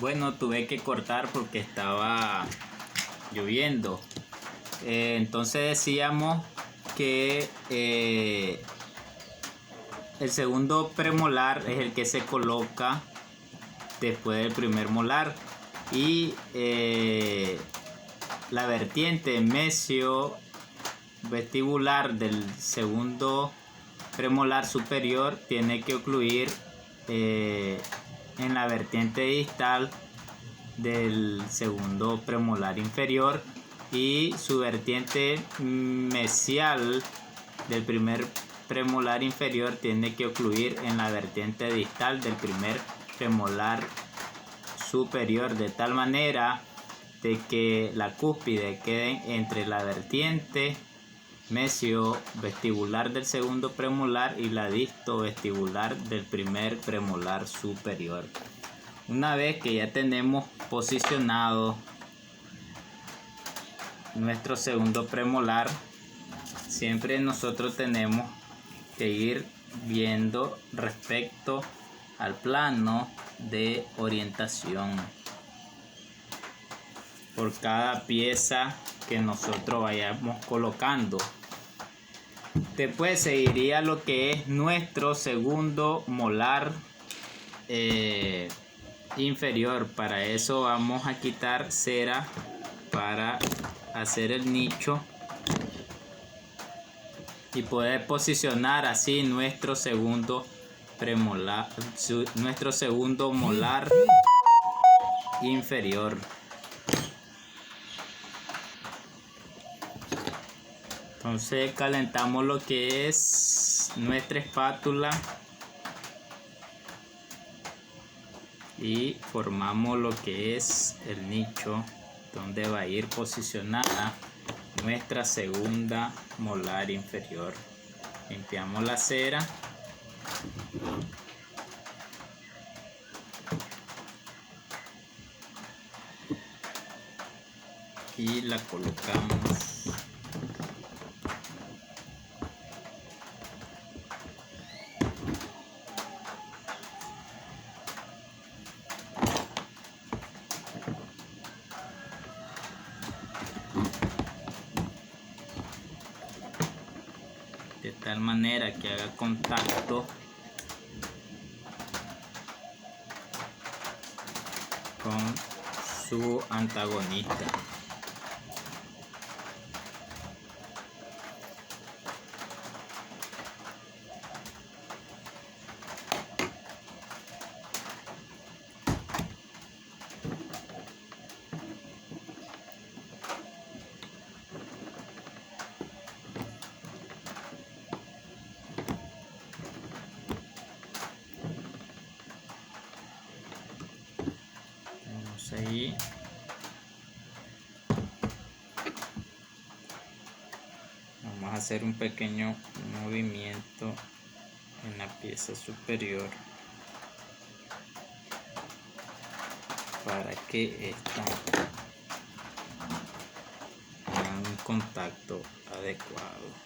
Bueno, tuve que cortar porque estaba lloviendo. Entonces decíamos que el segundo premolar es el que se coloca después del primer molar y la vertiente mesio-vestibular del segundo premolar superior tiene que ocluir en la vertiente distal del segundo premolar inferior, y su vertiente mesial del primer premolar inferior tiene que ocluir en la vertiente distal del primer premolar superior, de tal manera de que la cúspide quede entre la vertiente mesio-vestibular del segundo premolar y la disto-vestibular del primer premolar superior. Una vez que ya tenemos posicionado nuestro segundo premolar, siempre nosotros tenemos que ir viendo respecto al plano de orientación por cada pieza que nosotros vayamos colocando. Después seguiría lo que es nuestro segundo molar inferior. Para eso vamos a quitar cera para hacer el nicho y poder posicionar así nuestro segundo premolar, nuestro segundo molar inferior. Entonces calentamos lo que es nuestra espátula y formamos lo que es el nicho donde va a ir posicionada nuestra segunda molar inferior. Limpiamos la cera y la colocamos. De tal manera que haga contacto con su antagonista. Ahí vamos a hacer un pequeño movimiento en la pieza superior para que esta haga un contacto adecuado.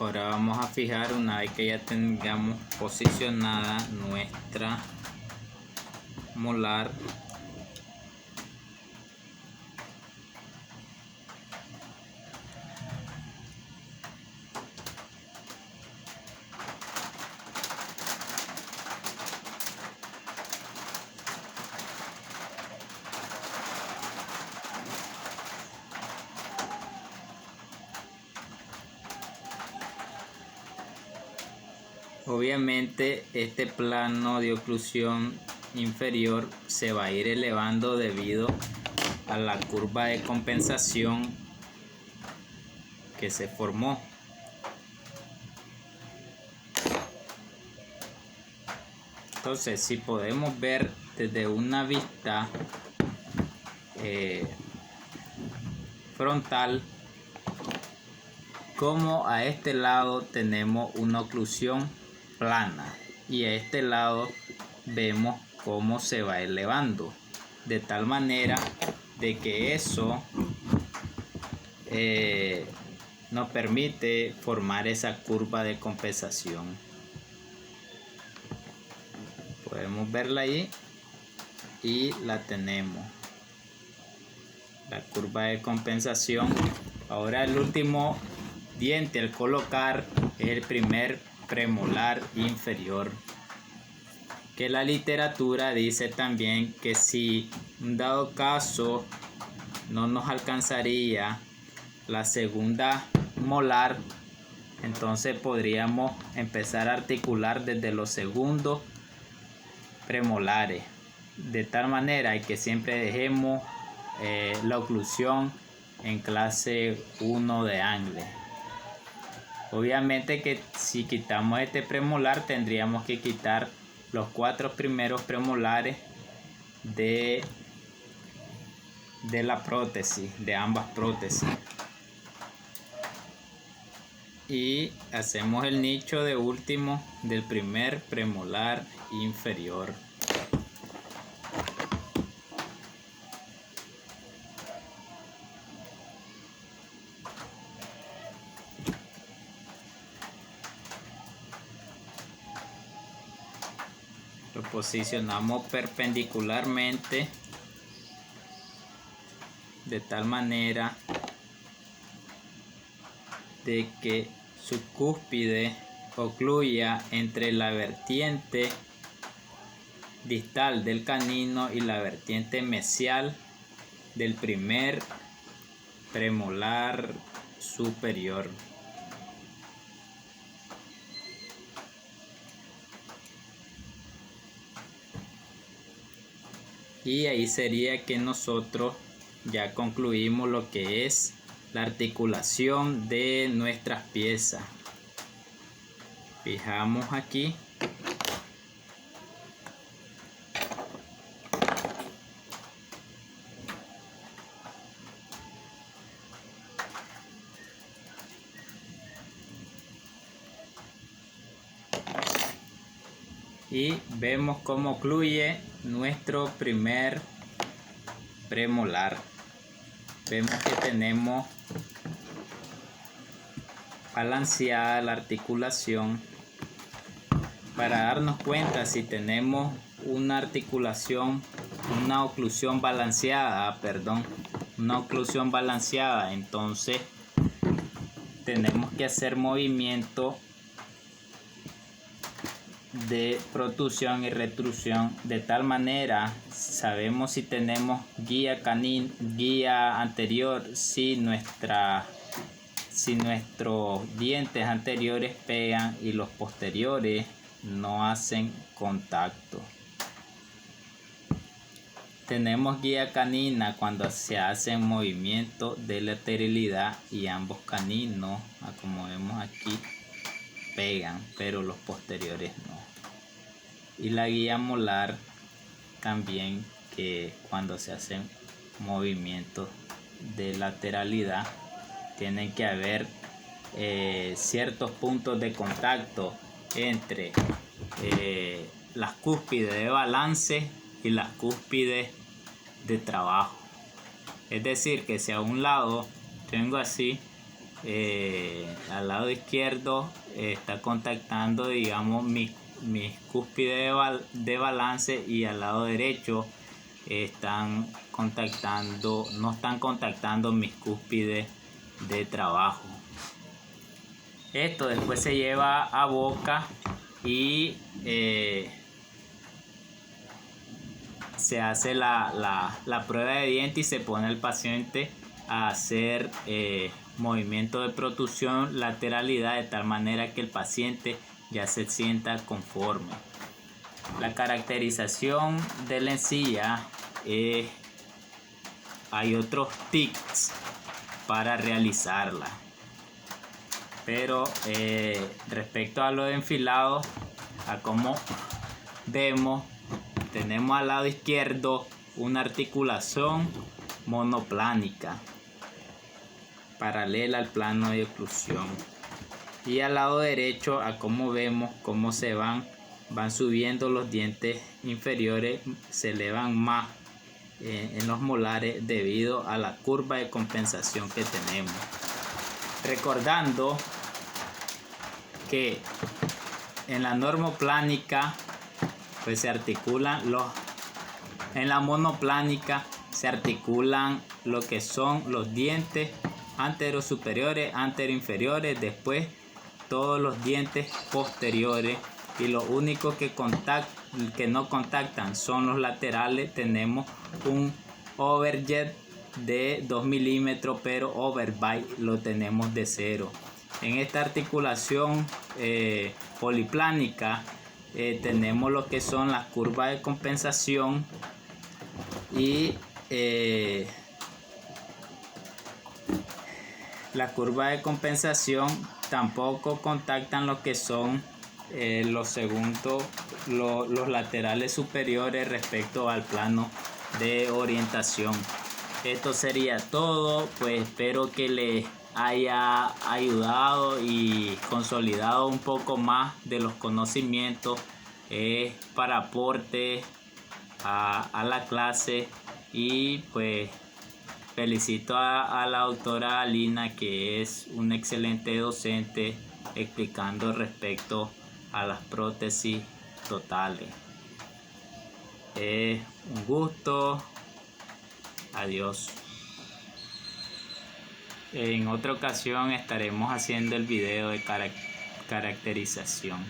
Ahora vamos a fijar, una vez que ya tengamos posicionada nuestra molar. Obviamente este plano de oclusión inferior se va a ir elevando debido a la curva de compensación que se formó. Entonces, si podemos ver desde una vista frontal, como a este lado tenemos una oclusión plana y a este lado vemos cómo se va elevando, de tal manera de que eso nos permite formar esa curva de compensación. Podemos verla ahí y la tenemos, la curva de compensación. Ahora el último diente al colocar es el primer premolar inferior, que la literatura dice también que si en dado caso no nos alcanzaría la segunda molar, entonces podríamos empezar a articular desde los segundos premolares, de tal manera que siempre dejemos la oclusión en clase 1 de Angle. Obviamente que si quitamos este premolar tendríamos que quitar los 4 primeros premolares de la prótesis, de ambas prótesis, y hacemos el nicho de último del primer premolar inferior. Lo posicionamos perpendicularmente de tal manera de que su cúspide ocluya entre la vertiente distal del canino y la vertiente mesial del primer premolar superior. Y ahí sería que nosotros ya concluimos lo que es la articulación de nuestras piezas. Fijamos aquí. Y vemos cómo ocluye nuestro primer premolar. Vemos que tenemos balanceada la articulación. Para darnos cuenta si tenemos una articulación, una oclusión balanceada, entonces tenemos que hacer movimiento de protrusión y retrusión, de tal manera sabemos si tenemos guía anterior, si nuestros dientes anteriores pegan y los posteriores no hacen contacto. Tenemos guía canina cuando se hace movimiento de lateralidad y ambos caninos, como vemos aquí, pegan, pero los posteriores no. Y la guía molar también, que cuando se hacen movimientos de lateralidad tienen que haber ciertos puntos de contacto entre las cúspides de balance y las cúspides de trabajo. Es decir, que si a un lado tengo así, al lado izquierdo está contactando, digamos, mis cúspides de balance, y al lado derecho no están contactando mis cúspides de trabajo. Esto después se lleva a boca y se hace la prueba de diente y se pone al paciente a hacer movimiento de protusión, lateralidad, de tal manera que el paciente ya se sienta conforme. La caracterización de la encía, hay otros tips para realizarla, pero respecto a lo de enfilado, a como vemos, tenemos al lado izquierdo una articulación monoplánica paralela al plano de oclusión, y al lado derecho, a como vemos cómo se van subiendo los dientes inferiores, se elevan más en los molares debido a la curva de compensación que tenemos. Recordando que en la normoplánica pues se articulan en la monoplánica se articulan lo que son los dientes anterosuperiores, anteroinferiores, después todos los dientes posteriores, y lo único que no contactan son los laterales. Tenemos un overjet de 2 milímetros, pero overbite lo tenemos de 0. En esta articulación poliplánica tenemos lo que son las curvas de compensación, y la curva de compensación tampoco contactan lo que son los laterales superiores respecto al plano de orientación. Esto sería todo, pues espero que les haya ayudado y consolidado un poco más de los conocimientos para aporte a la clase, y pues felicito a la doctora Alina, que es una excelente docente explicando respecto a las prótesis totales. Es un gusto. Adiós. En otra ocasión estaremos haciendo el video de caracterización.